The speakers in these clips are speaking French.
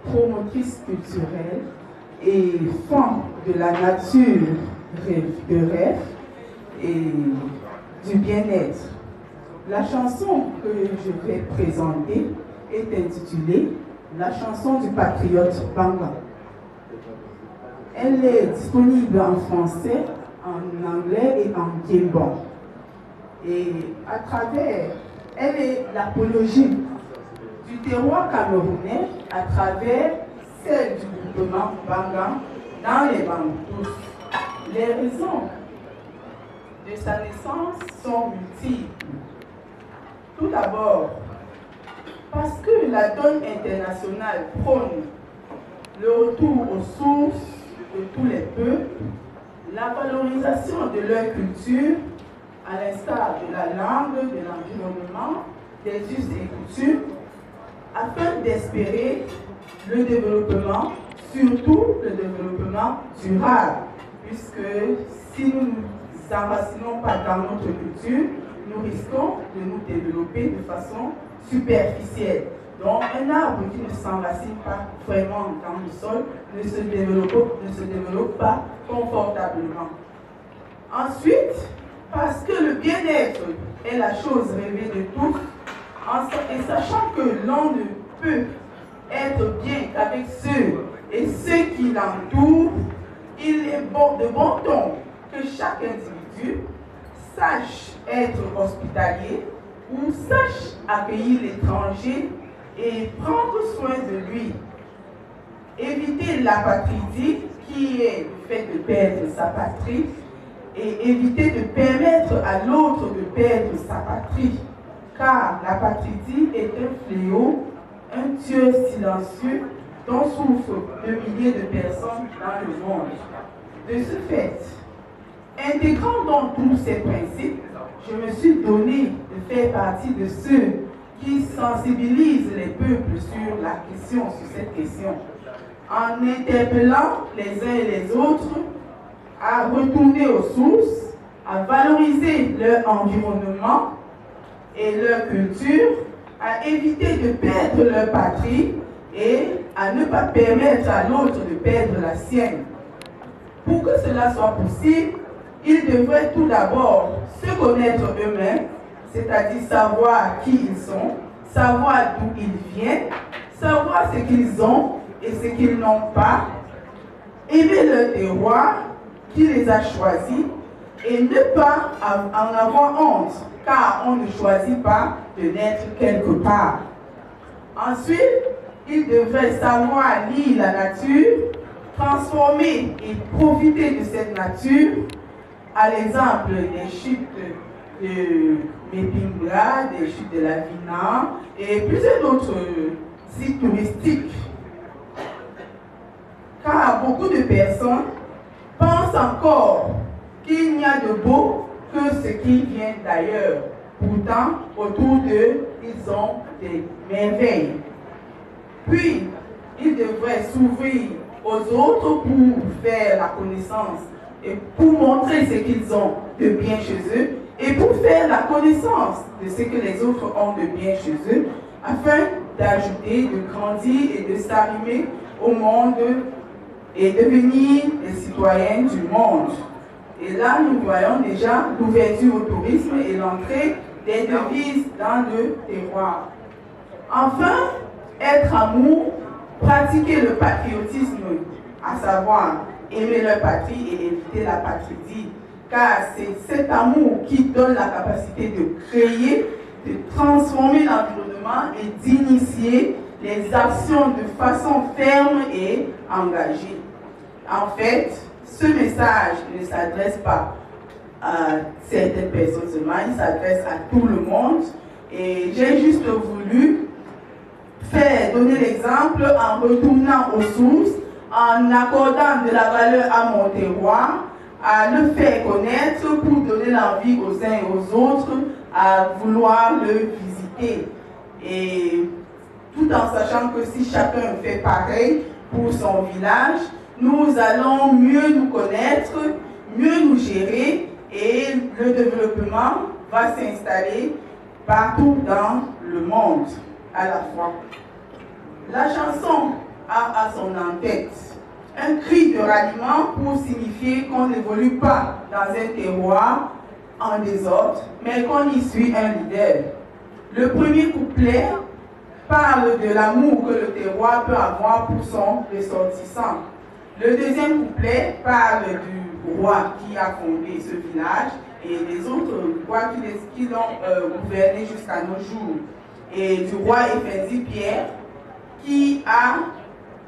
promotrice culturelle et fan de la nature, de rêve et du bien-être. La chanson que je vais présenter est intitulée « La chanson du patriote Banga ». Elle est disponible en français, en anglais et en guimban. Et à travers, elle est l'apologie du terroir camerounais à travers celle du groupement Banga dans les Bambous. Les raisons de sa naissance sont multiples. Tout d'abord, parce que la donne internationale prône le retour aux sources de tous les peuples, la valorisation de leur culture, à l'instar de la langue, de l'environnement, des us et coutumes, afin d'espérer le développement, surtout le développement durable, puisque si nous ne nous enracinons pas dans notre culture, nous risquons de nous développer de façon superficielle. Donc, un arbre qui ne s'enracine pas vraiment dans le sol ne se développe pas confortablement. Ensuite, parce que le bien-être est la chose rêvée de tous, et sachant que l'on ne peut être bien qu'avec ceux et ceux qui l'entourent, il est de bon ton que chaque individu sache être hospitalier ou sache accueillir l'étranger et prendre soin de lui. Éviter l'apatridie qui est le fait de perdre sa patrie et éviter de permettre à l'autre de perdre sa patrie, car l'apatridie est un fléau, un tueur silencieux dont souffrent de milliers de personnes dans le monde. De ce fait, intégrant donc tous ces principes, je me suis donné de faire partie de ceux qui sensibilisent les peuples sur cette question, en interpellant les uns et les autres à retourner aux sources, à valoriser leur environnement et leur culture, à éviter de perdre leur patrie et à ne pas permettre à l'autre de perdre la sienne. Pour que cela soit possible, ils devraient tout d'abord se connaître eux-mêmes, c'est-à-dire savoir qui ils sont, savoir d'où ils viennent, savoir ce qu'ils ont et ce qu'ils n'ont pas, aimer leur terroir qui les a choisis et ne pas en avoir honte, car on ne choisit pas de naître quelque part. Ensuite, ils devraient savoir lire la nature, transformer et profiter de cette nature, à l'exemple des chutes de Mépinga, des chutes de la Vina et plusieurs d'autres sites touristiques. Car beaucoup de personnes pensent encore qu'il n'y a de beau que ce qui vient d'ailleurs. Pourtant, autour d'eux, ils ont des merveilles. Puis, ils devraient s'ouvrir aux autres pour faire la connaissance et pour montrer ce qu'ils ont de bien chez eux et pour faire la connaissance de ce que les autres ont de bien chez eux, afin d'ajouter, de grandir et de s'arrimer au monde et devenir les citoyens du monde. Et là, nous voyons déjà l'ouverture au tourisme et l'entrée des devises dans le terroir. Enfin, être amour, pratiquer le patriotisme, à savoir aimer leur patrie et éviter la patridie, car c'est cet amour qui donne la capacité de créer, de transformer l'environnement et d'initier les actions de façon ferme et engagée. En fait, ce message ne s'adresse pas à certaines personnes seulement, il s'adresse à tout le monde. Et j'ai juste voulu donner l'exemple en retournant aux sources, en accordant de la valeur à mon terroir, à le faire connaître pour donner l'envie aux uns et aux autres à vouloir le visiter. Et tout en sachant que si chacun fait pareil pour son village, nous allons mieux nous connaître, mieux nous gérer et le développement va s'installer partout dans le monde à la fois. La chanson a à son en-tête un cri de ralliement pour signifier qu'on n'évolue pas dans un terroir en désordre, mais qu'on y suit un leader. Le premier couplet parle de l'amour que le terroir peut avoir pour son ressortissant. Le deuxième couplet parle du roi qui a fondé ce village et des autres rois qui l'ont gouverné jusqu'à nos jours. Et du roi Éphésie Pierre qui a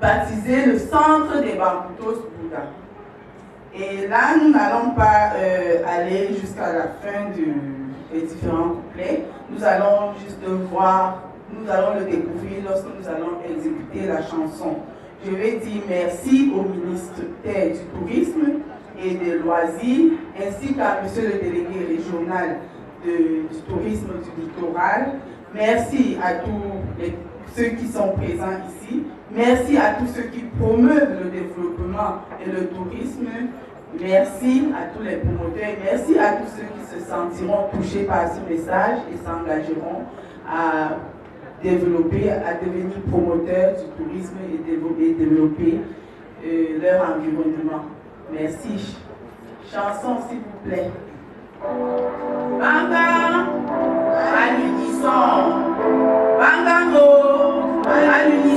baptisé le centre des Bambutos Bouddha. Et là, nous n'allons pas aller jusqu'à la fin des différents couplets. Nous allons juste voir, nous allons le découvrir lorsque nous allons exécuter la chanson. Je vais dire merci au ministre du Tourisme et des Loisirs, ainsi qu'à monsieur le délégué régional du tourisme du littoral. Merci à tous ceux qui sont présents ici. Merci à tous ceux qui promeuvent le développement et le tourisme. Merci à tous les promoteurs. Merci à tous ceux qui se sentiront touchés par ce message et s'engageront à développer, à devenir promoteurs du tourisme et développer leur environnement. Merci. Chanson, s'il vous plaît. Banga, à l'unisson. Bangango, à l'unisson.